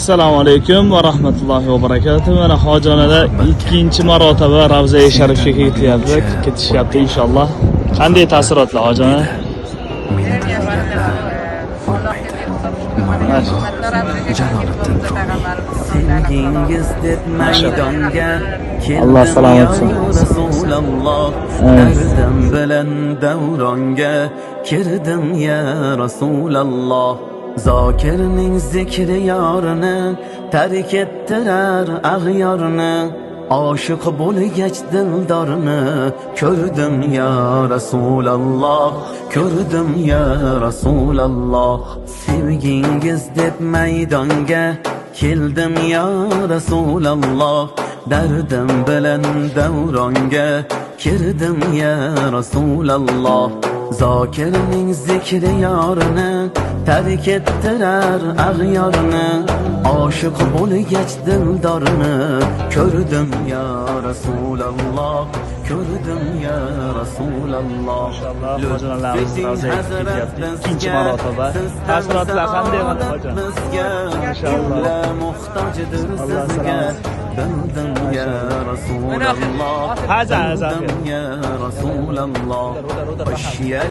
Assalomu alaykum va rahmatullohi va barakatuh. Mana hojonalar ikkinchi marotaba Ravza-i Sharifga ketishyapti inshaalloh. Qanday taassurotlar hojona? Sevgingiz deb maydonga Allah salomat keldim ya Rasululloh, dardim bilan davronga kirdim ya Rasululloh. Zokirning zikri yorini tark ettirar ag'yorni, oshiq bo'lgach dildorni ko'rdim ya Rasululloh, ko'rdim ya Rasululloh. Sevgingiz deb maydonga keldim ya Rasululloh, dardim bilan davronga kirdim ya Rasululloh. Zokirning zikri yorini tark ettirar ag'yorni, oshiq bo'lgach dildorni ko'rdim ya Rasululloh, ko'rdim ya Rasululloh. Hojonalarimiz Ravza-ga ketyapti ikkinchi marotaba. Taassurotlar qanday mana hojon? Inshaalloh muhtojdir sizga, bildim ya Rasululloh, Haza bildim ya Rasululloh.